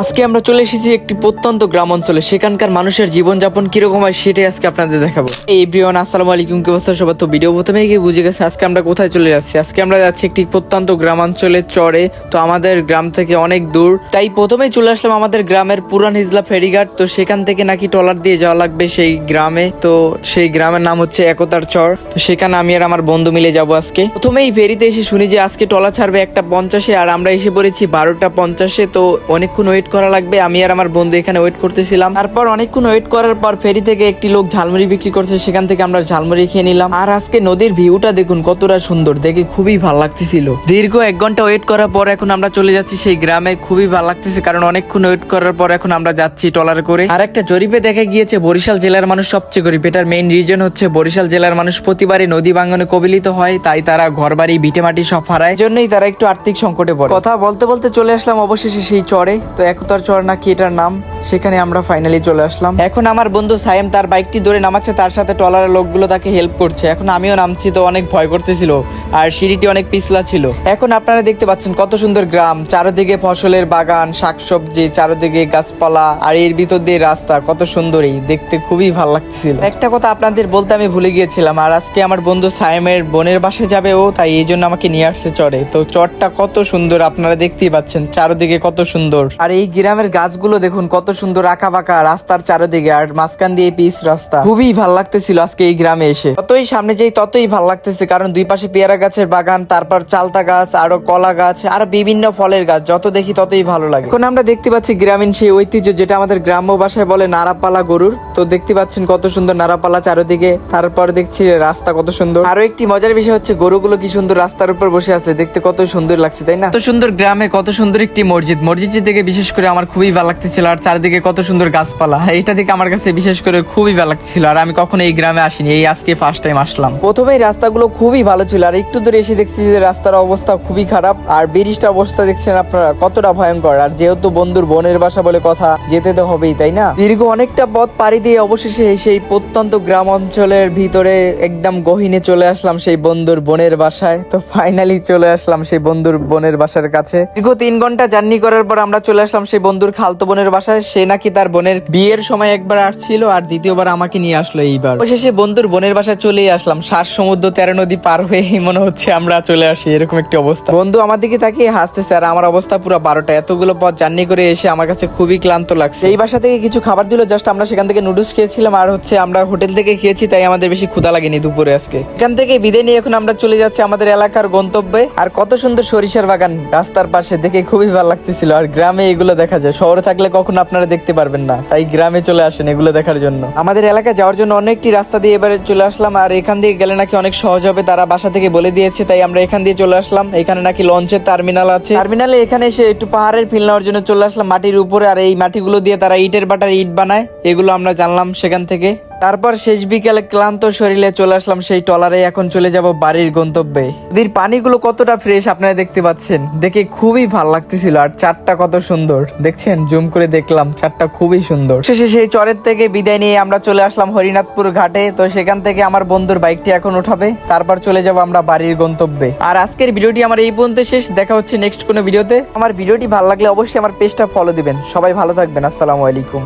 আজকে আমরা চলে এসেছি একটি প্রত্যন্ত গ্রাম অঞ্চলে। সেখানকার মানুষের জীবনযাপন কিরকম হয় সেটাই আজকে আপনাদের দেখাবো। এই এভরিওয়ান, আসসালামু আলাইকুম, কি অবস্থা সবার? তো ভিডিও প্রথমেই গিয়ে বুঝে গেছে আজকে আমরা কোথায় চলে যাচ্ছি। আজকে আমরা যাচ্ছি একটি প্রত্যন্ত গ্রামাঞ্চলের চরে। তো আমাদের গ্রাম থেকে অনেক দূর, তাই প্রথমেই চলে আসলাম আমাদের গ্রামের পুরান হিজলা ফেরিঘাট। তো সেখান থেকে নাকি ট্রলার দিয়ে যাওয়া লাগবে সেই গ্রামে। তো সেই গ্রামের নাম হচ্ছে একতার চর। তো সেখানে আমি আর আমার বন্ধু মিলে যাবো আজকে। প্রথমেই ফেরিতে এসে শুনি যে আজকে ট্রলার ছাড়বে 1:50-এ, আর আমরা এসে পড়েছি 12:50-এ। তো অনেকক্ষণ ওয়েট করা লাগবে। আমি আর আমার বন্ধু এখানে ওয়েট করতেছিলাম। তারপর অনেকক্ষণ ওয়েট করার পর ফেরি থেকে একটি লোক ঝালমুড়ি বিক্রি করছে, সেখান থেকে আমরা ঝালমুড়ি খেয়ে নিলাম। আর আজকে নদীর ভিউটা দেখুন কতটা সুন্দর, দেখে খুবই ভালো লাগতেছিল। দীর্ঘ 1 ঘন্টা ওয়েট করার পর এখন আমরা চলে যাচ্ছি সেই গ্রামে। খুবই ভালো লাগতেছে, কারণ অনেকক্ষণ ওয়েট করার পর এখন আমরা যাচ্ছি ট্রলার করে। আর একটা জরিপে দেখা গিয়েছে বরিশাল জেলার মানুষ সবচেয়ে গরিব। এটার মেইন রিজন হচ্ছে বরিশাল জেলার মানুষ প্রতিবারই নদী ভাঙনে কবলিত হয়, তাই তারা ঘরবাড়ি ভিটেমাটি সব হারায়, জন্যই তারা একটু আর্থিক সংকটে পড়ে। কথা বলতে বলতে চলে আসলাম অবশেষে সেই চরে। তো একতার চর নাকি এটার নাম, সেখানে আমরা ফাইনালি চলে আসলাম। এখন আমার বন্ধু সাইম তার বাইকটি ধরে নামাচ্ছে, তার সাথে ট্রলারের লোকগুলো তাকে হেল্প করছে। এখন আমিও নামছি, তো অনেক ভয় করতেছিল আর সিঁড়িটি অনেক পিছলা ছিল। এখন আপনারা দেখতে পাচ্ছেন কত সুন্দর গ্রাম, চারদিকে ফসলের বাগান, শাকসবজি, চারদিকে গাছপালা, আর এর ভিতর দিয়ে রাস্তা, কত সুন্দর, এই দেখতে খুবই ভালো লাগতেছিল। একটা কথা আপনাদের বলতে আমি ভুলে গিয়েছিলাম, আর আজকে আমার বন্ধু সাইমের বোনের বাসায় যাবে ও, তাই এই জন্য আমাকে নিয়ে আসছে চরে। তো চরটা কত সুন্দর আপনারা দেখতেই পাচ্ছেন, চারদিকে কত সুন্দর। আর এই গ্রামের গাছগুলো দেখুন কত সুন্দর, আঁকা বাঁকা রাস্তার চারদিকে, আর মাঝখান দিয়ে পিচ রাস্তা। খুবই ভালো লাগতেছিল আজকে এই গ্রামে এসে। যতই সামনে যাই ততই ভালো লাগতেছে, কারণ দুই পাশে পেয়ারা গাছের বাগান, তারপর চালতা গাছ, আরো কলা গাছ, আর বিভিন্ন ফলের গাছ। যত দেখি ততই ভালো লাগে। এখন আমরা দেখতে পাচ্ছি গ্রামীণ সেই ঐতিহ্য, যেটা আমাদের গ্রাম্য ভাষায় বলে নাড়াপালা গরুর। তো দেখতে পাচ্ছেন কত সুন্দর নাড়াপালা চারদিকে। তারপর দেখছি রাস্তা কত সুন্দর। আরো একটি মজার বিষয় হচ্ছে গরুগুলো কি সুন্দর রাস্তার উপর বসে আছে, দেখতে কত সুন্দর লাগছে, তাই না? কত সুন্দর গ্রামে কত সুন্দর একটি মসজিদ। মসজিদটি দেখে বিশেষ করে আমার খুবই ভালো লাগতেছিল, আর চারদিকে কত সুন্দর গাছপালা। এটা দেখে আমার কাছে বিশেষ করে খুবই ভালো লাগছিল। আর আমি কখনো এই গ্রামে আসিনি, এই আজকে ফার্স্ট টাইম আসলাম। প্রথমেই রাস্তাগুলো খুবই ভালো ছিল, আর একটু দূরে এসে দেখছি যে রাস্তার অবস্থা খুবই খারাপ। আর ব্রিজটা অবস্থা দেখছেন আপনারা কতটা ভয়ঙ্কর। আর যেহেতু বন্ধুর বোনের বাসা বলে কথা, যেতে তো হবেই, তাই না? দীর্ঘ অনেকটা পথ পাড়ি দিয়ে অবশেষে সেই প্রত্যন্ত গ্রাম অঞ্চলের ভিতরে একদম গহীনে চলে আসলাম সেই বন্ধুর বোনের বাসায়। তো ফাইনালি চলে আসলাম সেই বন্ধুর বোনের বাসার কাছে। দীর্ঘ 3 ঘন্টা জার্নি করার পর আমরা চলে আসলাম সেই বন্ধুর খালতো বোনের বাসায়। সে নাকি তার বোনের বিয়ের সময় একবার আসছিল, আর দ্বিতীয়বার আমাকে নিয়ে আসলো এইবার। অবশেষে বন্ধুর বোনের বাসায় চলেই আসলাম। 7 সমুদ্র 13 নদী পার হয়ে মনে হচ্ছে আমরা চলে আসি, এরকম একটি অবস্থা। বন্ধু আমার দিকে তাকিয়ে হাসতেছে, আর আমার অবস্থা পুরো 12টা। এতগুলো পথ জার্নি করে এসে আমার কাছে খুবই ক্লান্ত লাগছে। এই বাসা থেকে কিছু খাবার দিল, জাস্ট আমরা সেখান থেকে নুডলস খেয়েছিলাম, আর হচ্ছে আমরা হোটেল থেকে খেয়েছি, তাই আমাদের বেশি ক্ষুধা লাগেনি দুপুরে আজকে। এখান থেকে বিদায় নিয়ে এখন আমরা চলে যাচ্ছি আমাদের এলাকার গন্তব্যে। আর কত সুন্দর সরিষার বাগান রাস্তার পাশে, দেখে খুবই ভালো লাগতেছিল। আর গ্রামে এগুলো দেখা যায়, শহরে থাকলে কখনো আপনারা দেখতে পারবেন না, তাই গ্রামে চলে আসেন এগুলো দেখার জন্য। আমাদের এলাকায় যাওয়ার জন্য অনেকটি রাস্তা দিয়ে এবারে চলে আসলাম, আর এখান দিয়ে গেলে নাকি অনেক সহজ হবে, তারা বাসা থেকে বলে দিয়েছে, তাই আমরা এখান দিয়ে চলে আসলাম। এখানে নাকি লঞ্চের টার্মিনাল আছে। টার্মিনালে এখানে এসে একটু পাহাড়ের ফিল নেওয়ার জন্য চলে আসলাম মাটির উপরে। আর এই মাটিগুলো দিয়ে তারা ইটের বাটার ইট বানায়, এগুলো আমরা জানলাম সেখান থেকে। তারপর শেষ বিকেলে ক্লান্ত শরীরে চলে আসলাম সেই ট্রলারে। এখন চলে যাব বাড়ির গন্তব্যে। নদীর পানিগুলো কতটা ফ্রেশ আপনারা দেখতে পাচ্ছেন, দেখে খুবই ভালো লাগতেছিল। আর চারটা কত সুন্দর দেখছেন, জুম করে দেখলাম, চারটা খুবই সুন্দর। শেষে সেই চরের থেকে বিদায় নিয়ে আমরা চলে আসলাম হরিনাথপুর ঘাটে। তো সেখান থেকে আমার বন্ধুর বাইকটি এখন উঠাবে, তারপর চলে যাব আমরা বাড়ির গন্তব্যে। আর আজকের ভিডিওটি আমার এই পর্যন্ত শেষ। দেখা হচ্ছে নেক্সট কোনো ভিডিওতে। আমার ভিডিওটি ভালো লাগলে অবশ্যই আমার পেজটা ফলো দিবেন। সবাই ভালো থাকবেন, আসসালামু আলাইকুম।